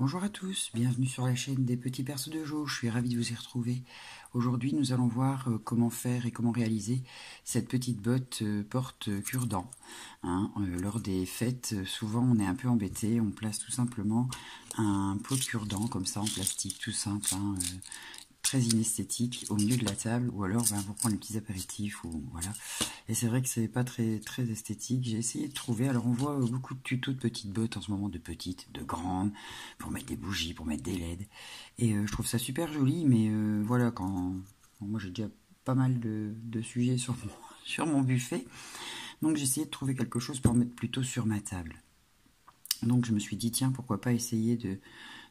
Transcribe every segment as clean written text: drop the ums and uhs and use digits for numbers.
Bonjour à tous, bienvenue sur la chaîne des petits persos de Jo, je suis ravie de vous y retrouver. Aujourd'hui nous allons voir comment faire et comment réaliser cette petite botte porte cure-dent. Lors des fêtes, souvent on est un peu embêté, on place tout simplement un pot de cure-dent comme ça en plastique, tout simple, très inesthétique au milieu de la table, ou alors pour prendre les petits apéritifs, ou voilà. Et c'est vrai que c'est pas très esthétique. J'ai essayé de trouver, alors on voit beaucoup de tutos de petites bottes en ce moment, de petites, de grandes, pour mettre des bougies, pour mettre des LED. Et je trouve ça super joli, mais voilà, moi j'ai déjà pas mal de sujets sur mon buffet, donc j'ai essayé de trouver quelque chose pour mettre plutôt sur ma table. Donc je me suis dit, tiens, pourquoi pas essayer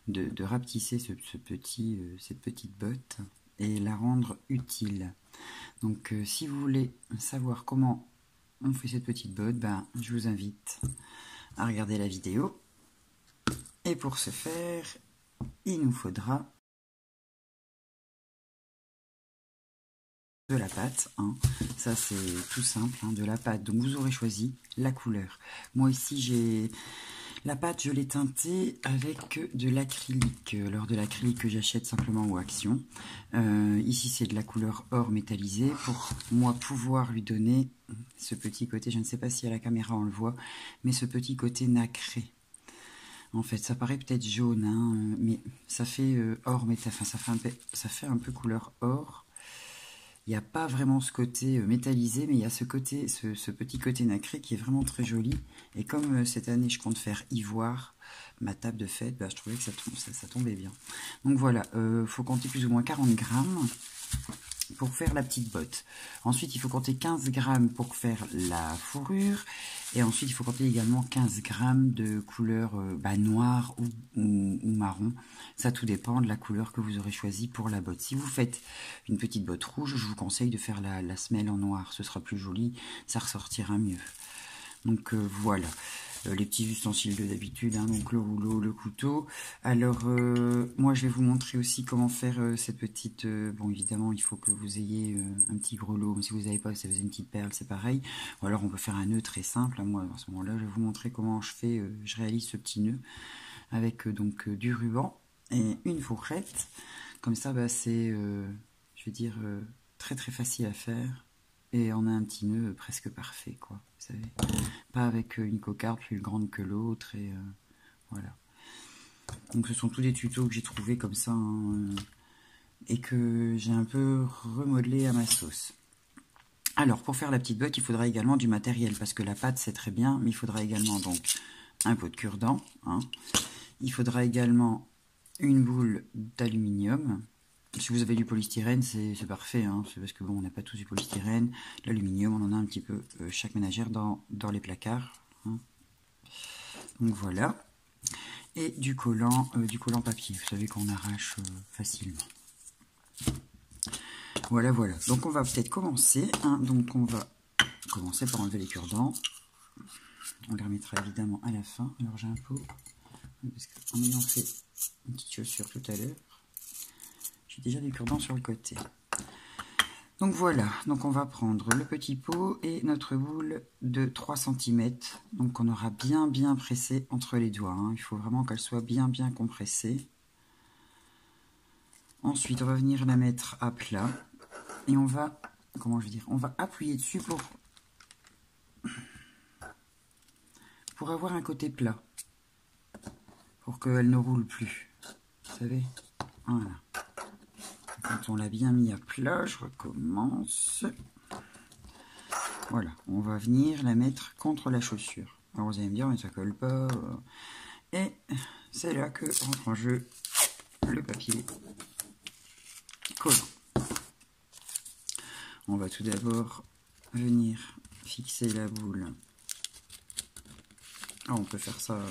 de rapetisser cette petite botte et la rendre utile. Donc si vous voulez savoir comment on fait cette petite botte, je vous invite à regarder la vidéo. Et pour ce faire, il nous faudra de la pâte, ça c'est tout simple, de la pâte. Donc vous aurez choisi la couleur. Moi ici j'ai la pâte, je l'ai teintée avec de l'acrylique, alors de l'acrylique que j'achète simplement au Action. Ici c'est de la couleur or métallisée pour moi pouvoir lui donner ce petit côté, je ne sais pas si à la caméra on le voit, mais ce petit côté nacré. En fait ça paraît peut-être jaune, mais ça fait or métal, enfin ça fait un peu couleur or. Il n'y a pas vraiment ce côté métallisé, mais il y a ce petit côté nacré qui est vraiment très joli. Et comme cette année je compte faire ivoire, ma table de fête, je trouvais que ça tombait bien. Donc voilà, faut compter plus ou moins 40 grammes pour faire la petite botte. Ensuite, il faut compter 15 grammes pour faire la fourrure. Et ensuite, il faut compter également 15 grammes de couleur noire ou marron. Ça, tout dépend de la couleur que vous aurez choisie pour la botte. Si vous faites une petite botte rouge, je vous conseille de faire la semelle en noir. Ce sera plus joli, ça ressortira mieux. Donc voilà. Les petits ustensiles de d'habitude, donc le rouleau, le couteau. Alors, moi, je vais vous montrer aussi comment faire cette petite... bon, évidemment, il faut que vous ayez un petit grelot, mais si vous n'avez pas, si vous avez une petite perle, c'est pareil. Ou alors, on peut faire un nœud très simple. Moi, à ce moment-là, je vais vous montrer comment je réalise ce petit nœud avec donc du ruban et une fourchette. Comme ça, c'est, je vais dire, très très facile à faire. Et on a un petit nœud presque parfait, quoi. Vous savez, pas avec une cocarde plus grande que l'autre, et voilà. Donc ce sont tous des tutos que j'ai trouvés comme ça, et que j'ai un peu remodelé à ma sauce. Alors, pour faire la petite botte, il faudra également du matériel, parce que la pâte, c'est très bien, mais il faudra également donc un pot de cure-dent. Il faudra également une boule d'aluminium. Si vous avez du polystyrène, c'est parfait, c'est parce que bon, on n'a pas tous du polystyrène. L'aluminium, on en a un petit peu chaque ménagère dans les placards. Donc voilà. Et du collant papier, vous savez qu'on arrache facilement. Voilà, voilà. Donc on va peut-être commencer. Donc on va commencer par enlever les cure-dents. On les remettra évidemment à la fin. Alors j'ai un pot, parce qu'en ayant fait une petite chaussure tout à l'heure, j'ai déjà des cure-dents sur le côté. Donc voilà, donc on va prendre le petit pot et notre boule de 3 cm. Donc on aura bien pressé entre les doigts. Il faut vraiment qu'elle soit bien compressée. Ensuite, on va venir la mettre à plat. Et on va, on va appuyer dessus pour avoir un côté plat. Pour qu'elle ne roule plus. Vous savez? Voilà. Quand on l'a bien mis à plat, je recommence. Voilà, on va venir la mettre contre la chaussure. Alors vous allez me dire, mais ça colle pas. Et c'est là que rentre en jeu le papier collant. On va tout d'abord venir fixer la boule. On peut faire ça,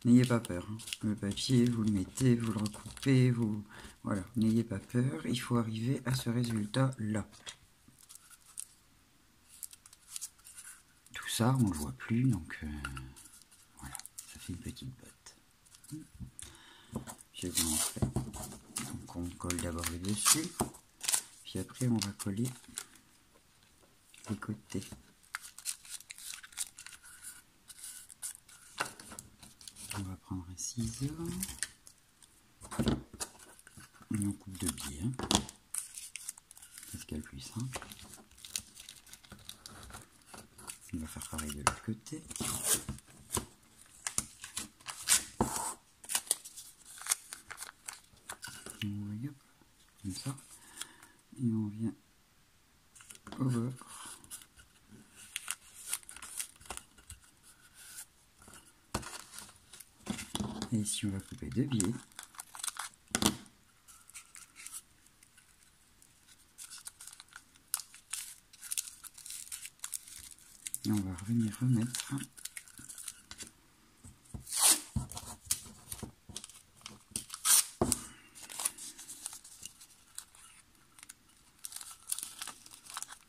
n'ayez pas peur. Le papier, vous le mettez, vous le recoupez, voilà, n'ayez pas peur. Il faut arriver à ce résultat-là. Tout ça, on ne le voit plus, donc voilà, ça fait une petite botte. Je vais vous montrer. Donc on colle d'abord le dessus, puis après on va coller les côtés. On va prendre un ciseau. Et on coupe de biais. C'est ce qu'il y a le plus simple. On va faire pareil de l'autre côté. Hop, comme ça. Et on vient au bord. Et ici on va couper de biais. Et on va revenir remettre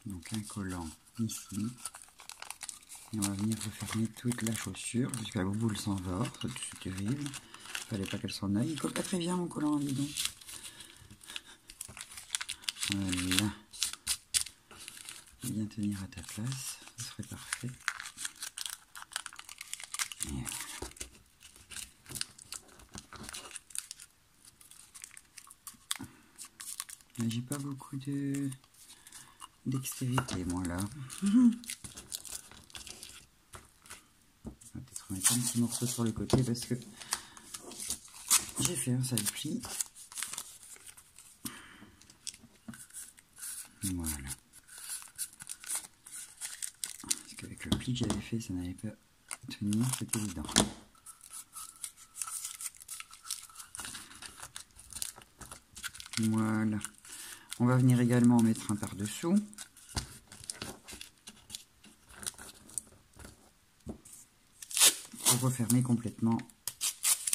donc un collant ici. Et on va venir refermer toute la chaussure jusqu'à la boule s'en va. C'est terrible. Il fallait pas qu'elle s'en aille. Il colle pas très bien mon collant, dis donc. Voilà. Bien tenir à ta place, ce serait parfait. Et voilà. J'ai pas beaucoup dextérité moi là. On va peut-être remettre un petit morceau sur le côté parce que j'ai fait un sale pli. Voilà. Parce qu'avec le pli que j'avais fait, ça n'allait pas tenir, c'est évident. Voilà. On va venir également mettre un par-dessous. Pour refermer complètement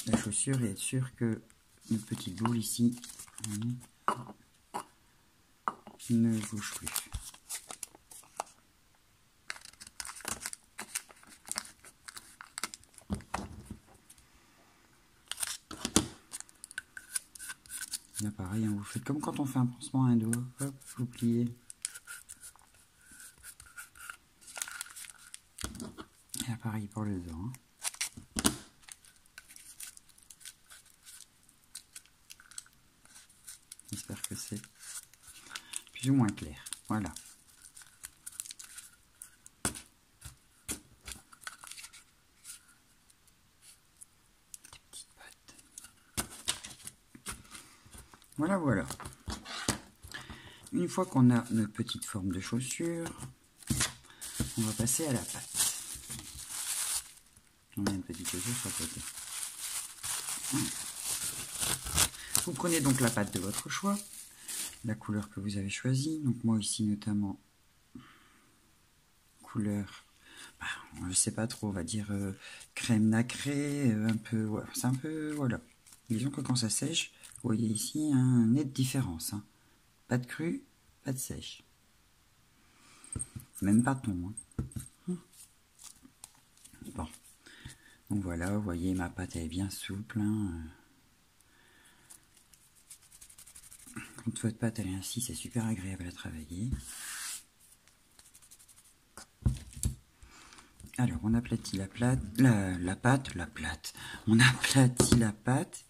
la chaussure et être sûr que notre petite boule ici ne bouge plus. Là pareil, hein, vous faites comme quand on fait un pansement à un doigt, hop, vous pliez. Et là pareil pour le dos. Hein. J'espère que c'est plus ou moins clair. Voilà. Des petites bottes. Voilà, voilà. Une fois qu'on a notre petite forme de chaussure, on va passer à la patte. On met une petite chaussure sur le côté. Vous prenez donc la patte de votre choix, la couleur que vous avez choisie. Donc moi ici notamment couleur, je ne sais pas trop, on va dire crème nacrée, un peu, voilà, c'est un peu, voilà. Disons que quand ça sèche, vous voyez ici une nette différence. Hein. Pas de cru, pas de sèche. Même pas de ton. Hein. Bon. Donc voilà, vous voyez, ma pâte elle est bien souple. Hein. Quand votre pâte elle est ainsi, c'est super agréable à travailler. Alors, on aplatit la pâte. On aplatit la pâte.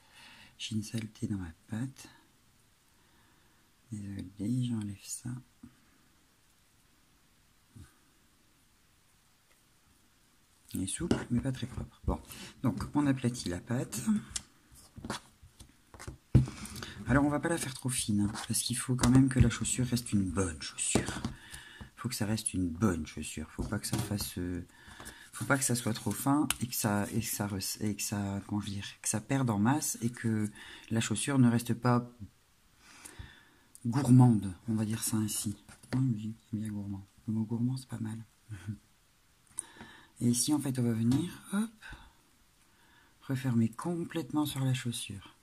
J'ai une saleté dans ma pâte. Désolé, j'enlève ça. Il est souple, mais pas très propre. Bon, donc on aplatit la pâte. Alors, on va pas la faire trop fine, hein, parce qu'il faut quand même que la chaussure reste une bonne chaussure. Il faut que ça reste une bonne chaussure. Faut pas que ça fasse... faut pas que ça soit trop fin et que ça comment je veux dire, que ça perde en masse et que la chaussure ne reste pas gourmande, on va dire ça ainsi. Oui, bien gourmand. Le mot gourmand c'est pas mal. Et ici en fait on va venir, hop, refermer complètement sur la chaussure.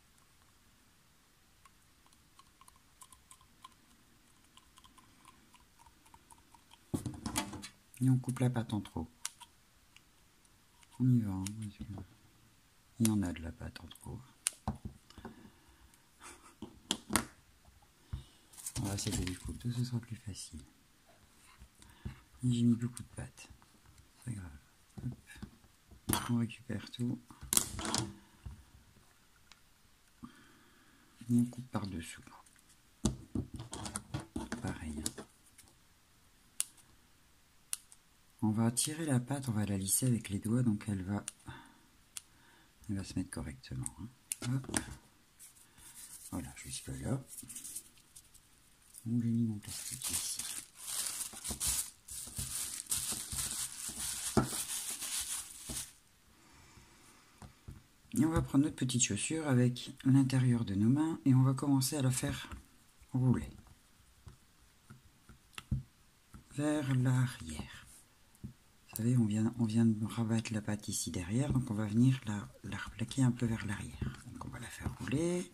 Et on coupe la pâte en trop. On y va. Hein. Il y en a de la pâte en trop. On va essayer du couteau, ce sera plus facile. J'ai mis beaucoup de pâte. C'est pas grave. Hop. On récupère tout. et on coupe par dessous. Pareil. On va tirer la pâte, on va la lisser avec les doigts, donc elle va se mettre correctement. Hop. Voilà, jusque là. Donc j'ai mis mon plastique ici. Et on va prendre notre petite chaussure avec l'intérieur de nos mains et on va commencer à la faire rouler vers l'arrière. Vous savez, on vient de rabattre la pâte ici derrière, donc on va venir la replaquer un peu vers l'arrière. Donc on va la faire rouler.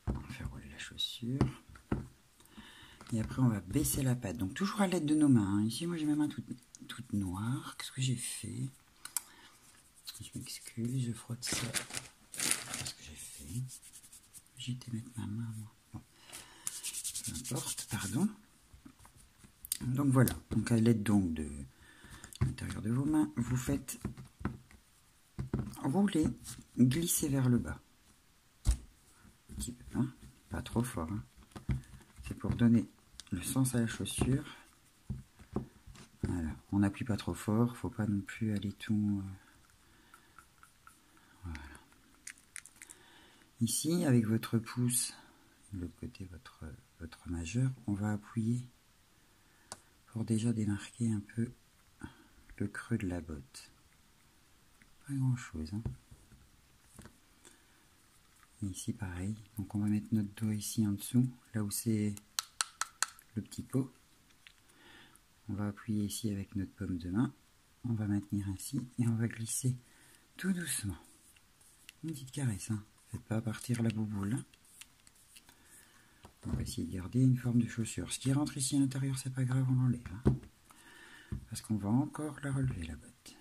On va faire rouler la chaussure. Et après on va baisser la pâte. Donc toujours à l'aide de nos mains. Hein. Ici moi j'ai ma main toute noire. Qu'est-ce que j'ai fait? Je m'excuse, je frotte ça. Qu'est-ce que j'ai fait? J'ai été mettre ma main, moi. Bon. Peu importe, pardon. Donc voilà. Donc à l'aide donc de l'intérieur de vos mains, vous faites rouler, glisser vers le bas. Un petit peu, hein? Pas trop fort. Hein? C'est pour donner le sens à la chaussure. Voilà. On n'appuie pas trop fort. Faut pas non plus aller tout... Voilà. Ici, avec votre pouce, de l'autre côté votre majeur, on va appuyer pour déjà démarquer un peu le creux de la botte. Pas grand chose. Hein. Et ici pareil, donc on va mettre notre doigt ici en dessous, là où c'est le petit pot. On va appuyer ici avec notre paume de main, on va maintenir ainsi et on va glisser tout doucement. Une petite caresse, hein. Faites pas partir la bouboule. On va essayer de garder une forme de chaussure. Ce qui rentre ici à l'intérieur, c'est pas grave, on l'enlève. Hein. Parce qu'on va encore la relever, la botte.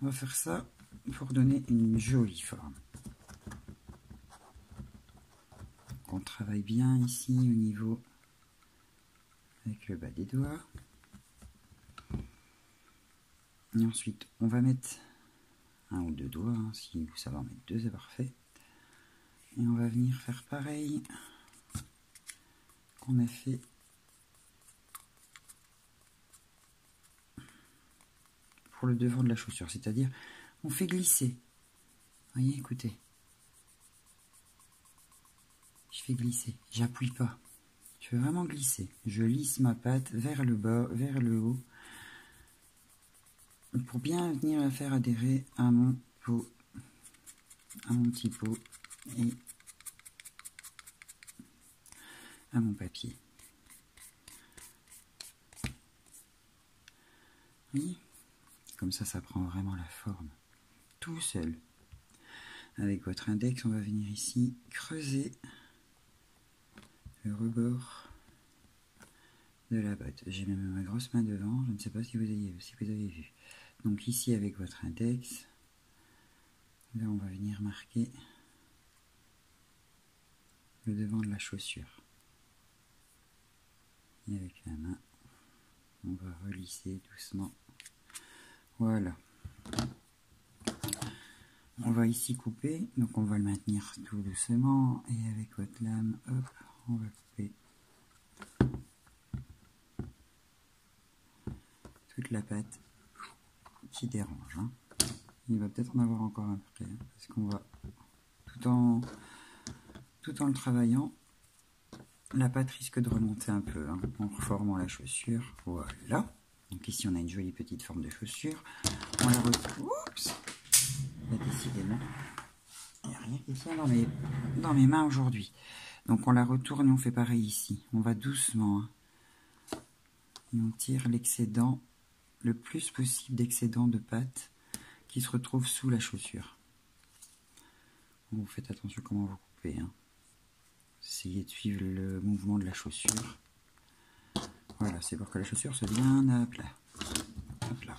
On va faire ça pour donner une jolie forme. On travaille bien ici au niveau avec le bas des doigts. Et ensuite, on va mettre un ou deux doigts. Hein, si vous savez en mettre deux, c'est parfait. Et on va venir faire pareil qu'on a fait pour le devant de la chaussure. C'est-à-dire, on fait glisser. Voyez, écoutez. Je fais glisser. J'appuie pas. Je fais vraiment glisser. Je lisse ma patte vers le bas, vers le haut. Pour bien venir la faire adhérer à mon pot, à mon petit pot et à mon papier. Oui, comme ça prend vraiment la forme tout seul. Avec votre index, on va venir ici creuser le rebord de la botte. J'ai même ma grosse main devant, je ne sais pas si vous avez vu. Donc ici avec votre index, là on va venir marquer le devant de la chaussure. Et avec la main, on va relisser doucement. Voilà. On va ici couper, donc on va le maintenir tout doucement. Et avec votre lame, hop, on va couper toute la pâte qui dérange. Hein. Il va peut-être en avoir encore un peu, hein, parce qu'on va, tout en le travaillant, la pâte risque de remonter un peu, hein, en reformant la chaussure. Voilà. Donc ici on a une jolie petite forme de chaussure. On la retrouve. Oups. Là, décidément, il n'y a rien qui tient dans mes mains aujourd'hui. Donc on la retourne et on fait pareil ici. On va doucement. Hein, et on tire l'excédent, le plus possible d'excédent de pâte qui se retrouve sous la chaussure. Vous faites attention comment vous coupez. Hein. Essayez de suivre le mouvement de la chaussure. Voilà, c'est pour que la chaussure soit bien à plat. Hop là.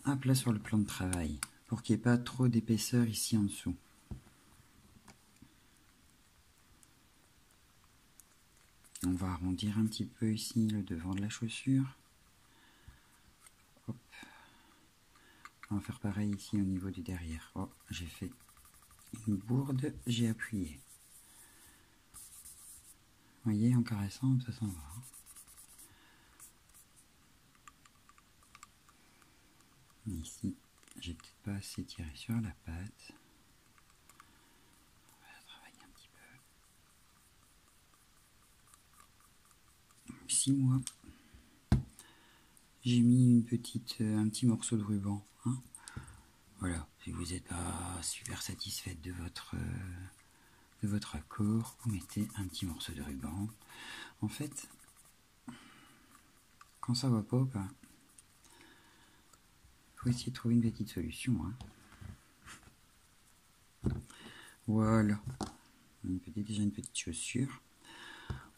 À plat sur le plan de travail. Pour qu'il n'y ait pas trop d'épaisseur ici en dessous. On va arrondir un petit peu ici le devant de la chaussure. Hop. On va faire pareil ici au niveau du derrière. Oh, j'ai fait une bourde, j'ai appuyé. Vous voyez, en caressant, ça s'en va. Mais ici, j'ai peut-être pas assez tiré sur la pâte. On va travailler un petit peu. 6 mois. J'ai mis un petit morceau de ruban. Hein. Voilà, si vous n'êtes pas super satisfaite de votre accord, vous mettez un petit morceau de ruban. En fait, quand ça va pas, ben, faut essayer de trouver une petite solution. Hein. Voilà, déjà une petite chaussure.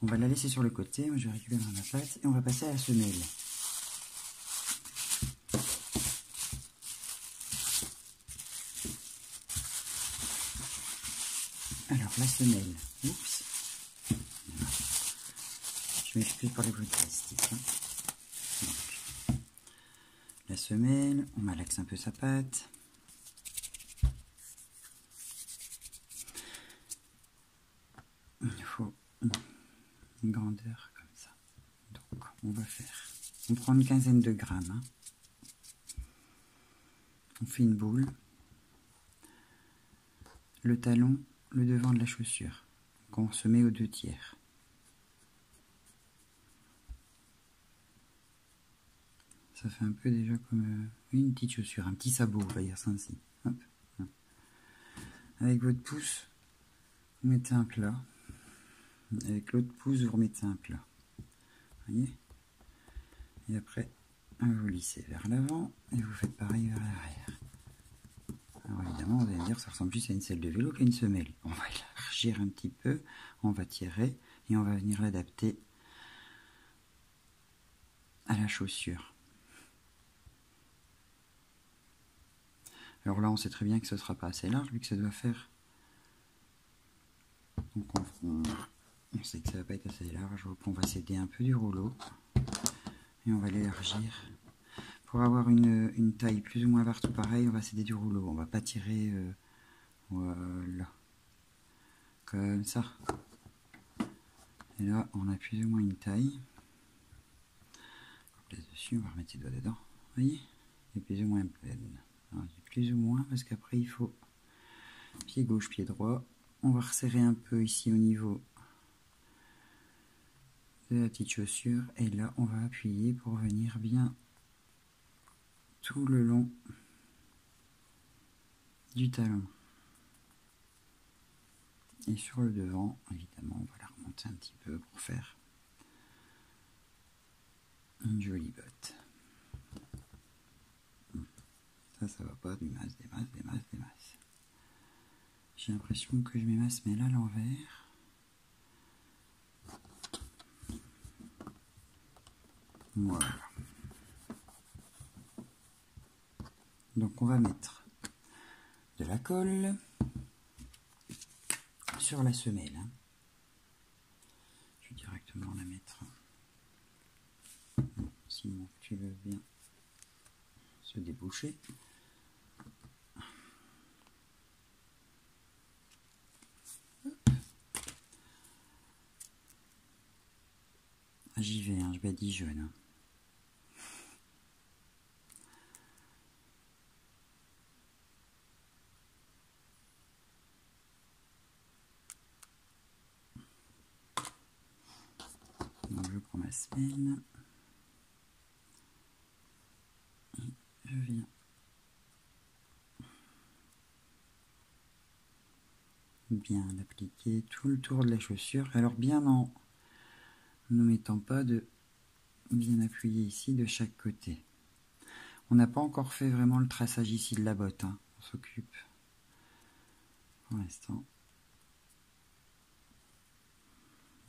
On va la laisser sur le côté. Moi, je vais récupérer ma pâte et on va passer à la semelle. Alors, la semelle. Oups. Je m'excuse pour les bruits de plastique. Hein. Donc, la semelle, on malaxe un peu sa pâte. Il faut une grandeur comme ça. Donc, on prend une quinzaine de grammes. Hein. On fait une boule. Le talon, le devant de la chaussure. Donc, on se met aux 2/3. Ça fait un peu déjà comme une petite chaussure, un petit sabot, on va dire ça ainsi. Hop. Avec votre pouce, vous mettez un plat. Avec l'autre pouce, vous remettez un plat. Voyez? Et après, vous lissez vers l'avant et vous faites pareil vers l'arrière. Alors évidemment, vous allez me dire, ça ressemble plus à une selle de vélo qu'à une semelle. On va élargir un petit peu, on va tirer et on va venir l'adapter à la chaussure. Alors là, on sait très bien que ce ne sera pas assez large, vu que ça doit faire... Donc on sait que ça ne va pas être assez large, donc on va s'aider un peu du rouleau. Et on va l'élargir. Pour avoir une taille plus ou moins partout pareil, on va s'aider du rouleau. On va pas tirer... voilà. Comme ça. Et là, on a plus ou moins une taille. On place dessus, on va remettre ses doigts dedans. Vous voyez? Et plus ou moins pleine. Alors, plus ou moins, parce qu'après, il faut pied gauche, pied droit. On va resserrer un peu ici au niveau de la petite chaussure. Et là, on va appuyer pour venir bien tout le long du talon. Et sur le devant, évidemment, on va la remonter un petit peu pour faire une jolie botte. Ça va pas, des masses. J'ai l'impression que je m'émasse, mais là à l'envers. Voilà. Donc on va mettre de la colle sur la semelle. Hein. Je vais directement la mettre. Sinon tu veux bien se déboucher. J'y vais, hein, je vais à Dijon. Hein. Donc je prends ma semelle. Et je viens bien l'appliquer tout le tour de la chaussure. Alors bien en ne mettant pas de bien appuyer ici de chaque côté. On n'a pas encore fait vraiment le traçage ici de la botte. Hein. On s'occupe pour l'instant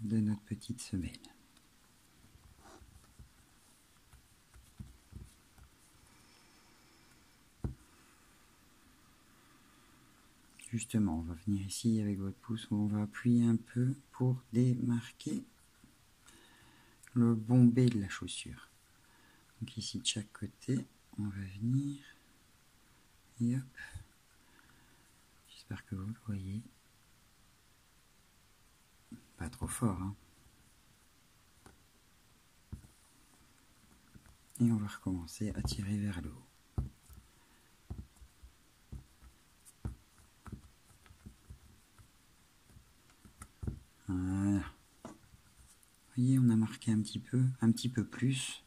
de notre petite semelle. Justement, on va venir ici avec votre pouce, on va appuyer un peu pour démarquer le bombé de la chaussure. Donc ici de chaque côté, on va venir et hop. j'espère que vous le voyez. Pas trop fort, hein. Et on va recommencer à tirer vers le haut. Voilà. Vous voyez, on a marqué un petit peu plus.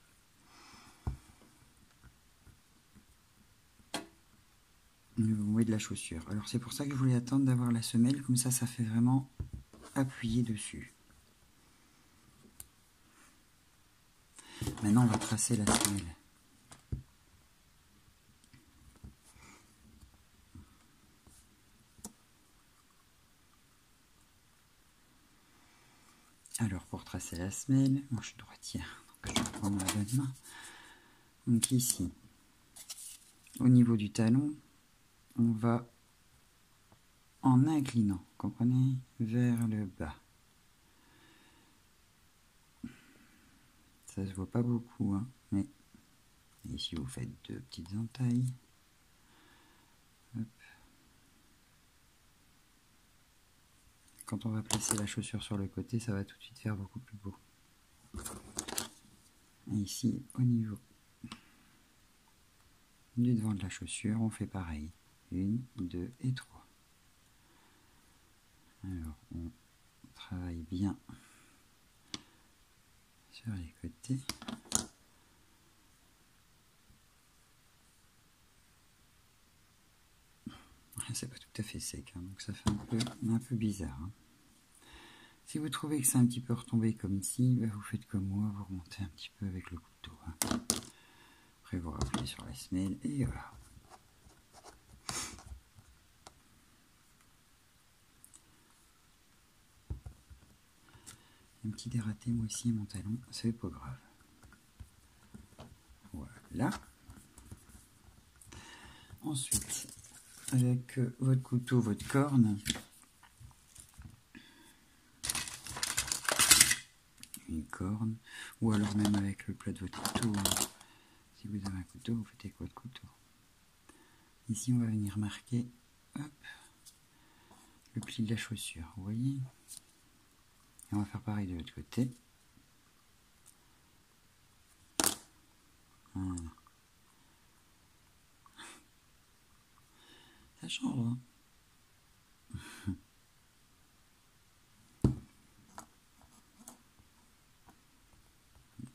Le haut de la chaussure. Alors c'est pour ça que je voulais attendre d'avoir la semelle, comme ça fait vraiment appuyer dessus. Maintenant on va tracer la semelle. Alors pour tracer la semelle, moi je suis droitière, donc je vais prendre la bonne main. Donc ici, au niveau du talon, on va en inclinant, comprenez, vers le bas. Ça se voit pas beaucoup, hein, mais ici vous faites deux petites entailles. Hop. Quand on va placer la chaussure sur le côté, ça va tout de suite faire beaucoup plus beau. Et ici, au niveau du devant de la chaussure, on fait pareil. 1, 2 et 3. Alors, on travaille bien sur les côtés. C'est pas tout à fait sec, hein, donc ça fait un peu bizarre. Hein. Si vous trouvez que c'est un petit peu retombé comme ici, bah vous faites comme moi, vous remontez un petit peu avec le couteau. Hein. Après vous rappelez sur la semelle et voilà. Un petit dératé moi aussi mon talon, c'est pas grave. Voilà. Ensuite, avec votre couteau, votre corne, une corne, ou alors même avec le plat de votre couteau. Hein. Si vous avez un couteau, vous faites avec votre couteau. Ici, on va venir marquer hop, le pli de la chaussure, vous voyez. Et on va faire pareil de l'autre côté. Voilà. Ça change, hein.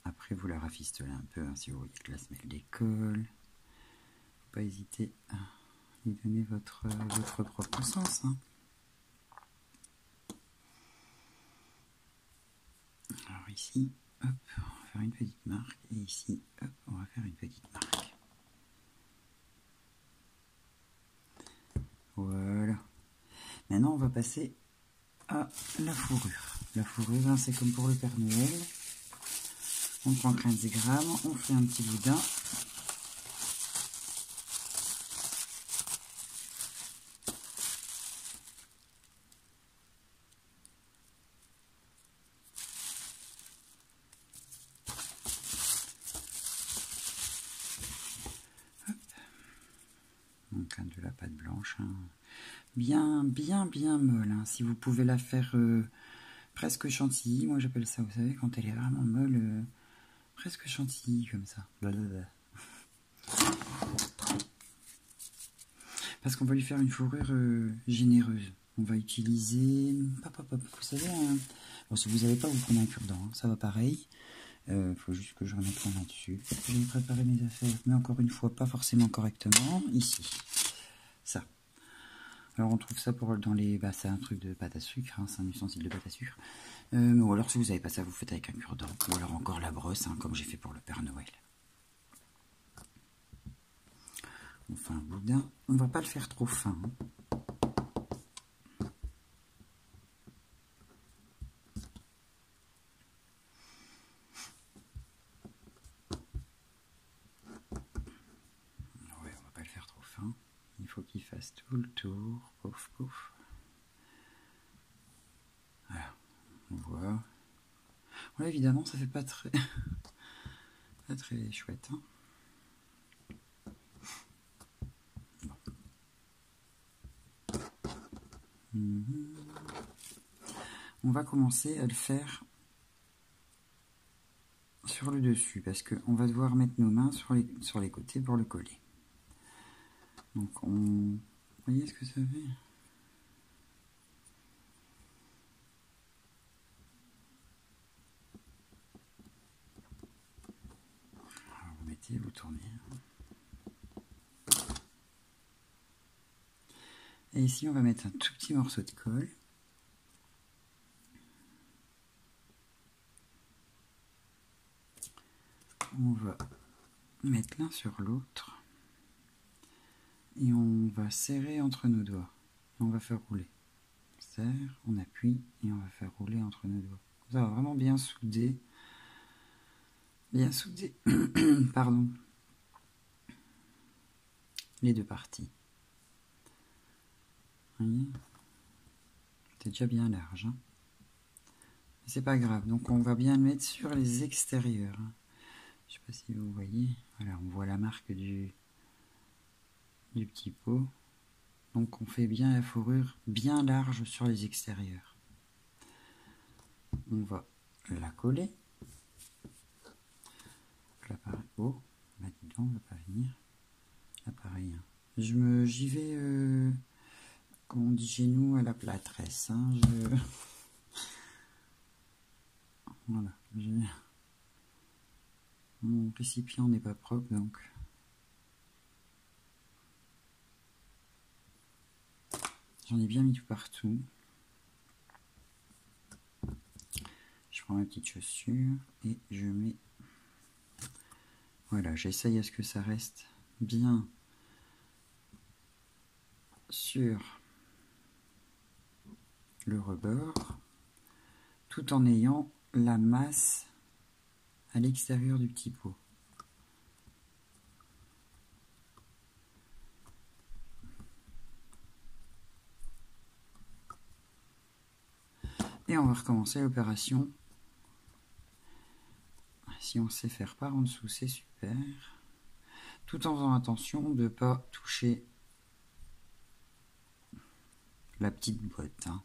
Après, vous la rafistolez un peu, hein, si vous voyez que la semelle décolle. Faut pas hésiter à lui donner votre propre sens. Hein. Alors ici, hop, on va faire une petite marque. Et ici, hop, on va faire une petite marque. Voilà. Maintenant, on va passer à la fourrure. La fourrure, hein, c'est comme pour le Père Noël. On prend 15 grammes, on fait un petit boudin. Hop. Donc de la pâte blanche, hein. Bien molle. Hein. Si vous pouvez la faire presque chantilly, moi j'appelle ça, vous savez, quand elle est vraiment molle, presque chantilly comme ça. Blablabla. Parce qu'on va lui faire une fourrure généreuse. On va utiliser, vous savez, hein. Bon, si vous n'avez pas, vous prenez un cure-dent, hein. Ça va pareil. Faut juste que je remette la main dessus. Je vais préparer mes affaires, mais encore une fois, pas forcément correctement. Ici, ça. Alors on trouve ça dans les, c'est un truc de pâte à sucre, hein, c'est un ustensile de pâte à sucre. Ou alors si vous n'avez pas ça, vous faites avec un cure-dent. Ou alors encore la brosse, hein, comme j'ai fait pour le Père Noël. On fait un boudin. On va pas le faire trop fin. Hein. Ouais, on va pas le faire trop fin. Il faut qu'il fasse tout le tour. Pouf, pouf. Voilà. On voit. Voilà, évidemment, ça fait pas très, pas très chouette. Hein. Bon. On va commencer à le faire sur le dessus parce qu'on va devoir mettre nos mains sur les côtés pour le coller. Donc vous voyez ce que ça fait? Alors, vous mettez, vous tournez. Et ici on va mettre un tout petit morceau de colle. On va mettre l'un sur l'autre. Et on va serrer entre nos doigts. Et on va faire rouler. On serre, on appuie et on va faire rouler entre nos doigts. Ça va vraiment bien souder. Bien souder. Pardon. Les deux parties. Vous voyez? C'est déjà bien large. Hein, mais c'est pas grave. Donc on va bien le mettre sur les extérieurs. Je sais pas si vous voyez. Voilà, on voit la marque du petit pot. Donc on fait bien la fourrure bien large sur les extérieurs. On va la coller. L'appareil, oh, bah dis donc, on va pas venir. L'appareil, j'y vais, comme on dit chez nous, à la plâtresse. Hein, voilà, mon récipient n'est pas propre, donc j'en ai bien mis tout partout. Je prends ma petite chaussure et je mets. Voilà, j'essaye à ce que ça reste bien sur le rebord, tout en ayant la masse à l'extérieur du petit pot. Et on va recommencer l'opération. Si on sait faire par en dessous, c'est super. Tout en faisant attention de ne pas toucher la petite botte. Hein.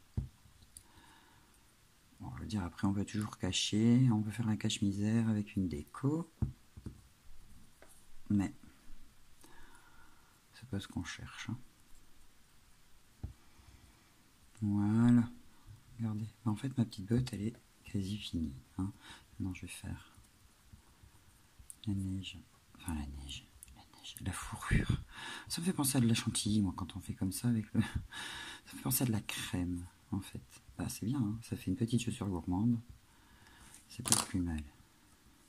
Bon, je veux dire, après on peut toujours cacher. On peut faire un cache-misère avec une déco. Mais c'est pas ce qu'on cherche. Hein. Voilà. Regardez. En fait, ma petite botte, elle est quasi finie. Hein. Maintenant, je vais faire la neige. Enfin, la fourrure. Ça me fait penser à de la chantilly, moi, quand on fait comme ça avec le. Ça me fait penser à de la crème, en fait. Bah, c'est bien, hein, ça fait une petite chaussure gourmande. C'est pas plus mal.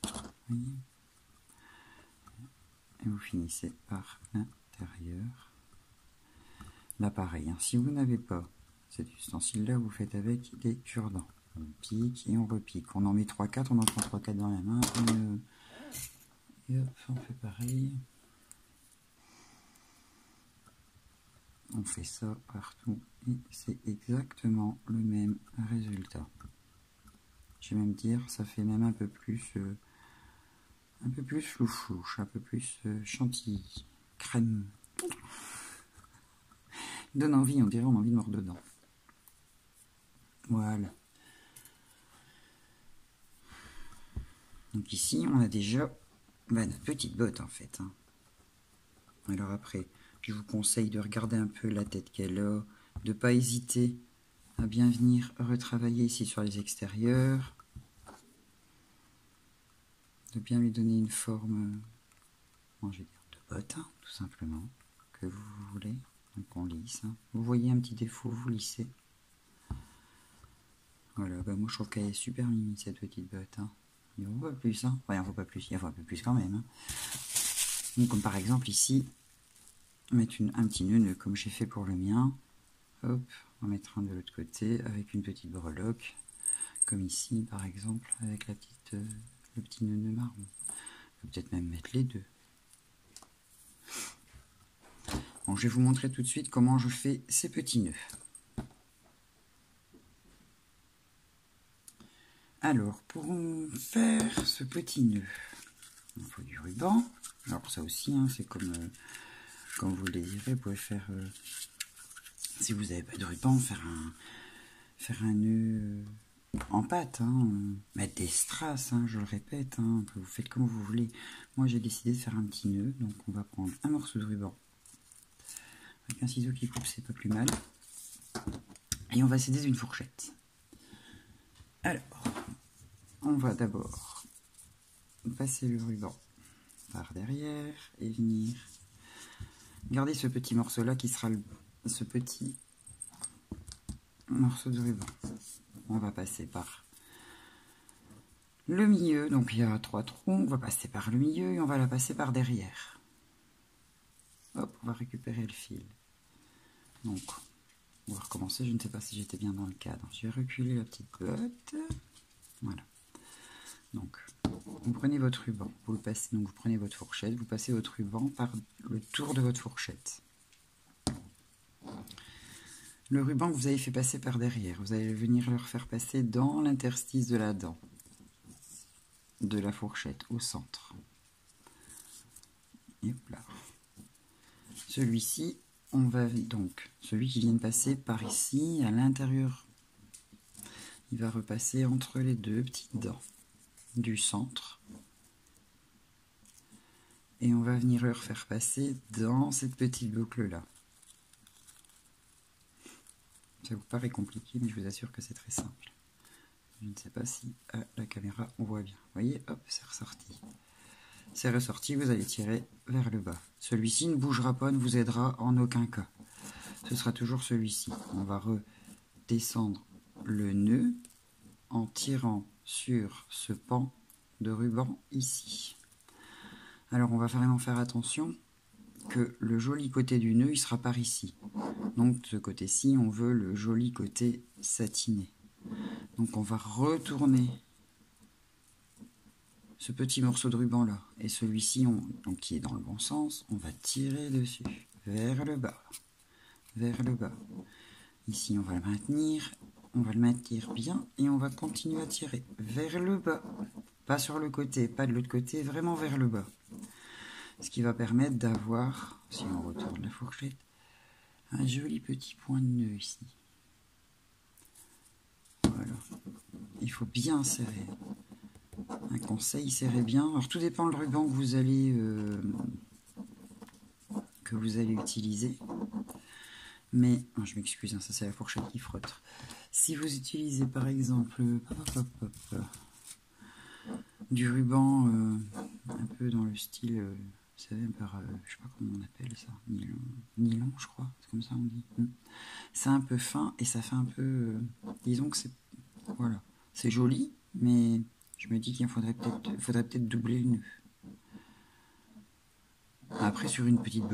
Vous voyez? Et vous finissez par l'intérieur. Là, pareil, hein, si vous n'avez pas cet ustensile-là, vous faites avec des cure-dents. On pique et on repique. On en met 3-4, on en prend 3-4 dans la main. Et hop, on fait pareil. On fait ça partout et c'est exactement le même résultat. Je vais même dire, ça fait même un peu plus louche-louche, un peu plus chantilly, crème. Donne envie, on dirait on a envie de mordre dedans. Voilà. Donc ici, on a déjà notre petite botte en fait. Hein. Alors après, je vous conseille de regarder un peu la tête qu'elle a, de ne pas hésiter à bien venir retravailler ici sur les extérieurs, de bien lui donner une forme, bon, je vais dire de botte, hein, tout simplement, que vous voulez. Donc on lisse. Hein. Vous voyez un petit défaut, vous lissez. Voilà, bah moi je trouve qu'elle est super mimi cette petite botte. Hein. Il en faut pas plus, hein. Ouais, il en faut pas plus, il en faut un peu plus quand même. Hein. Donc comme par exemple ici, mettre un petit nœud comme j'ai fait pour le mien. Hop, on va mettre un de l'autre côté avec une petite breloque, comme ici par exemple, avec le petit nœud marron. On peut peut-être même mettre les deux. Bon, je vais vous montrer tout de suite comment je fais ces petits nœuds. Alors, pour faire ce petit nœud, il faut du ruban. Alors ça aussi, hein, c'est comme vous le désirez, vous pouvez faire Si vous n'avez pas de ruban, faire un nœud en pâte, hein. Mettre des strass, hein, je le répète, hein, vous faites comme vous voulez. Moi j'ai décidé de faire un petit nœud, donc on va prendre un morceau de ruban. Avec un ciseau qui coupe, c'est pas plus mal. Et on va s'aider d'une fourchette. Alors, on va d'abord passer le ruban par derrière et venir garder ce petit morceau là qui sera ce petit morceau de ruban. On va passer par le milieu, donc il y a 3 trous, on va passer par le milieu et on va la passer par derrière. Hop, on va récupérer le fil. Donc, on va recommencer, je ne sais pas si j'étais bien dans le cadre. Je vais reculer la petite botte. Voilà. Donc, vous prenez votre ruban, vous le passez, donc vous prenez votre fourchette, vous passez votre ruban par le tour de votre fourchette. Le ruban que vous avez fait passer par derrière, vous allez venir le faire passer dans l'interstice de la dent, de la fourchette, au centre. Et hop là. Celui-ci, on va donc, celui qui vient de passer par ici, à l'intérieur, il va repasser entre les deux petites dents du centre. Et on va venir le faire passer dans cette petite boucle-là. Ça vous paraît compliqué, mais je vous assure que c'est très simple. Je ne sais pas si à la caméra on voit bien. Vous voyez, hop, c'est ressorti. C'est ressorti, vous allez tirer vers le bas. Celui-ci ne bougera pas, ne vous aidera en aucun cas. Ce sera toujours celui-ci. On va redescendre le nœud en tirant sur ce pan de ruban ici. Alors on va vraiment faire attention que le joli côté du nœud il sera par ici. Donc de ce côté-ci on veut le joli côté satiné. Donc on va retourner ce petit morceau de ruban là et celui-ci donc qui est dans le bon sens, on va tirer dessus vers le bas, vers le bas. Ici on va le maintenir bien et on va continuer à tirer vers le bas, pas sur le côté, pas de l'autre côté, vraiment vers le bas. Ce qui va permettre d'avoir, si on retourne la fourchette, un joli petit point de nœud ici. Voilà. Il faut bien serrer. Un conseil, serrez bien. Alors tout dépend du ruban que vous allez utiliser. Mais, je m'excuse, hein, ça c'est la fourchette qui frotte. Si vous utilisez par exemple du ruban un peu dans le style... vous savez, je sais pas comment on appelle ça, nylon je crois, c'est comme ça on dit. C'est un peu fin et ça fait un peu, disons que c'est, voilà, c'est joli, mais je me dis qu'il faudrait peut-être doubler le nœud. Après sur une petite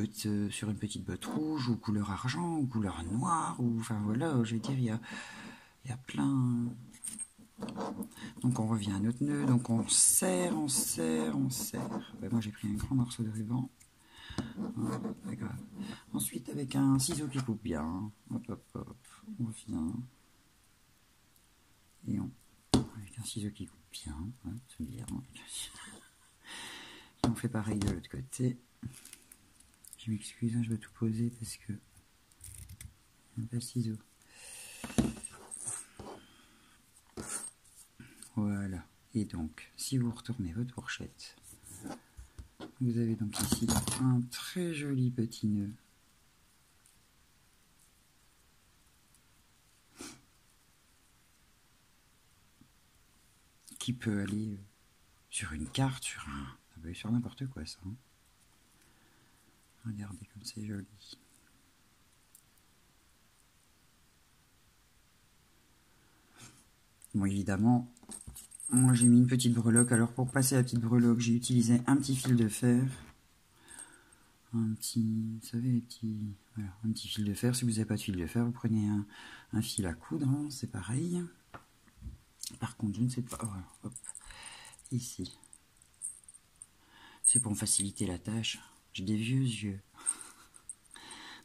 botte rouge ou couleur argent ou couleur noire ou enfin voilà, je veux dire il y a plein. Donc on revient à notre nœud, donc on serre. Ben, moi j'ai pris un grand morceau de ruban. Pas grave. Ensuite avec un ciseau qui coupe bien, hop, on vient et avec un ciseau qui coupe bien, c'est bien. Et on fait pareil de l'autre côté. Je m'excuse, je vais tout poser parce que il n'y a pas de ciseau. Voilà. Et donc, si vous retournez votre fourchette, vous avez donc ici un très joli petit nœud. Qui peut aller sur une carte, ça peut aller sur n'importe quoi ça. Hein. Regardez comme c'est joli. Bon, évidemment, moi j'ai mis une petite breloque. Alors pour passer la petite breloque, j'ai utilisé un petit fil de fer. Un petit, vous savez, voilà, un petit fil de fer. Si vous n'avez pas de fil de fer, vous prenez un fil à coudre, hein, c'est pareil. Par contre, je ne sais pas, voilà, hop, ici. C'est pour me faciliter la tâche. J'ai des vieux yeux.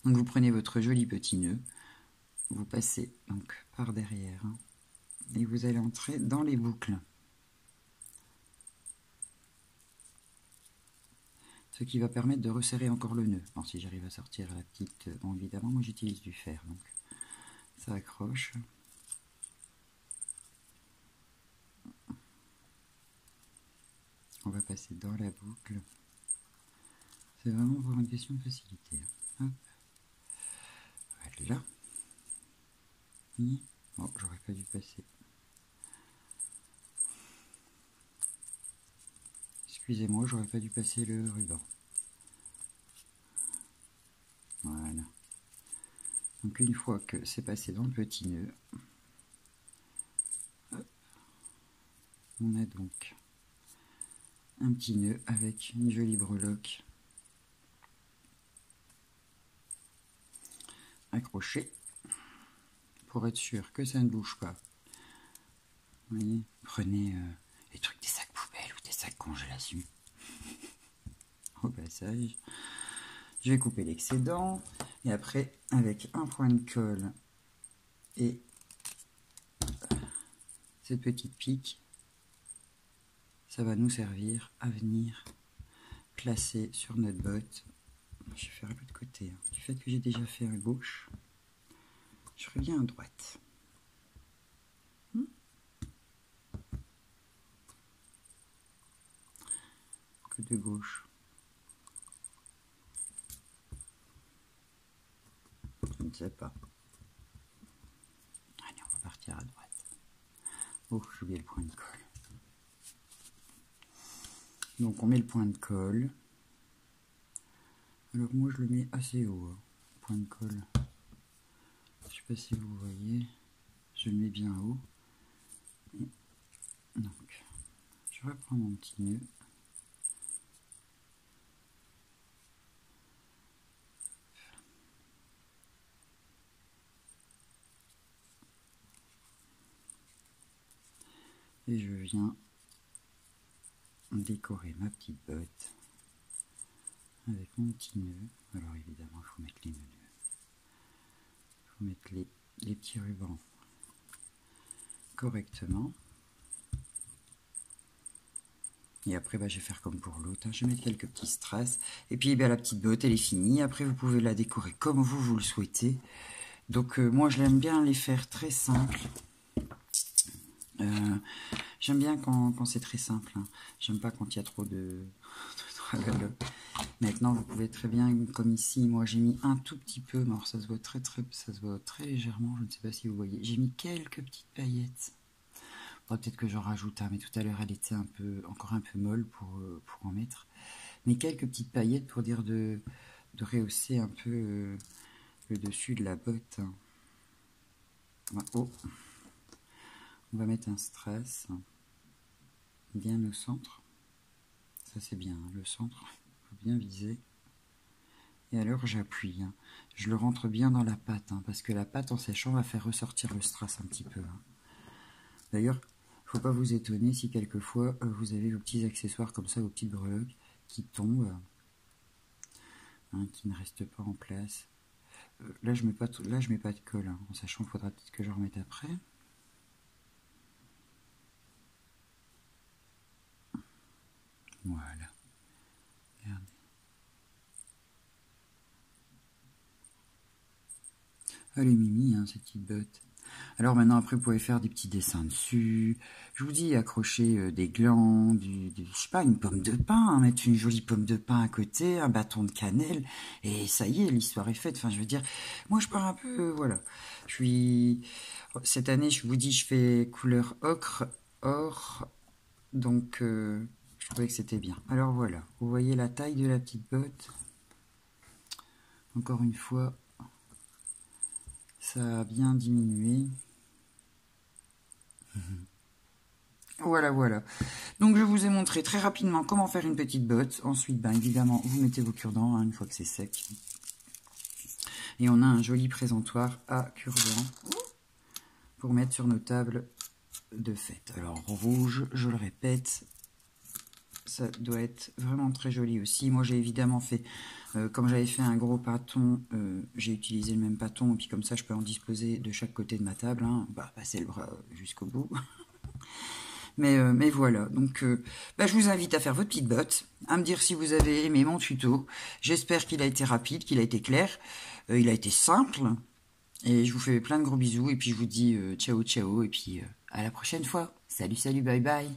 Donc vous prenez votre joli petit nœud, vous passez donc par derrière, hein, et vous allez entrer dans les boucles. Ce qui va permettre de resserrer encore le nœud. Alors si j'arrive à sortir la petite... Bon, évidemment, moi j'utilise du fer, donc ça accroche. On va passer dans la boucle. C'est vraiment pour une question de facilité. Hop. Voilà. Bon, j'aurais pas dû passer. Excusez-moi, j'aurais pas dû passer le ruban. Voilà. Donc une fois que c'est passé dans le petit nœud, hop, on a donc un petit nœud avec une jolie breloque accrochée pour être sûr que ça ne bouge pas. Vous voyez, prenez les trucs des sacs poubelles ou des sacs congélation. Au passage, je vais couper l'excédent et après avec un point de colle et cette petite pique, ça va nous servir à venir placer sur notre botte. Je vais faire l'autre côté. Du fait que j'ai déjà fait à gauche, je reviens à droite. Que de gauche. Je ne sais pas. Allez, on va partir à droite. Oh, j'ai oublié le point de colle. Donc on met le point de colle. Alors moi je le mets assez haut, hein, point de colle. Je sais pas si vous voyez, je le mets bien haut. Et donc je reprends mon petit nœud. Et je viens décorer ma petite botte avec mon petit nœud. Alors évidemment, il faut mettre les nœuds. Il faut mettre les petits rubans correctement. Et après, je vais faire comme pour l'autre. Je vais mettre quelques petits strass. Et puis, la petite botte, elle est finie. Après, vous pouvez la décorer comme vous le souhaitez. Donc, moi, je l'aime bien les faire très simples. J'aime bien quand c'est très simple. Hein. J'aime pas quand il y a trop de tralala. Maintenant, vous pouvez très bien, comme ici, moi j'ai mis un tout petit peu, mais alors ça se voit ça se voit très légèrement, je ne sais pas si vous voyez. J'ai mis quelques petites paillettes. Bon, peut-être que j'en rajoute, mais tout à l'heure elle était encore un peu molle pour en mettre. Mais quelques petites paillettes pour dire de rehausser un peu le dessus de la botte. Oh. On va mettre un strass bien au centre. Ça c'est bien, hein, le centre, il faut bien viser. Et alors j'appuie, hein. Je le rentre bien dans la pâte, hein, parce que la pâte en séchant va faire ressortir le strass un petit peu. Hein. D'ailleurs, il ne faut pas vous étonner si quelquefois vous avez vos petits accessoires comme ça, vos petites breloques qui tombent, hein, qui ne restent pas en place. Là je mets pas de colle, hein, en sachant qu'il faudra peut-être que je remette après. Voilà. Regardez. Elle est mimi, hein, cette petite botte. Alors maintenant, après, vous pouvez faire des petits dessins dessus. Je vous dis, accrocher des glands, je sais pas, une pomme de pin, hein, mettre une jolie pomme de pin à côté, un bâton de cannelle, et ça y est, l'histoire est faite. Enfin, je veux dire, moi, je pars un peu, voilà. Cette année, je vous dis, je fais couleur ocre, or, donc, je trouvais que c'était bien. Alors voilà, vous voyez la taille de la petite botte. Encore une fois, ça a bien diminué. Voilà, voilà. Donc je vous ai montré très rapidement comment faire une petite botte. Ensuite, évidemment, vous mettez vos cure-dents, hein, une fois que c'est sec. Et on a un joli présentoir à cure-dents pour mettre sur nos tables de fête. Alors rouge, je le répète, ça doit être vraiment très joli aussi. Moi j'ai évidemment fait, comme j'avais fait un gros pâton, j'ai utilisé le même pâton, et puis comme ça je peux en disposer de chaque côté de ma table, hein, passer le bras jusqu'au bout. Mais voilà, donc je vous invite à faire votre petite botte, à me dire si vous avez aimé mon tuto. J'espère qu'il a été rapide, qu'il a été clair, il a été simple. Et je vous fais plein de gros bisous, et puis je vous dis ciao ciao, et puis à la prochaine fois. Salut, salut, bye bye.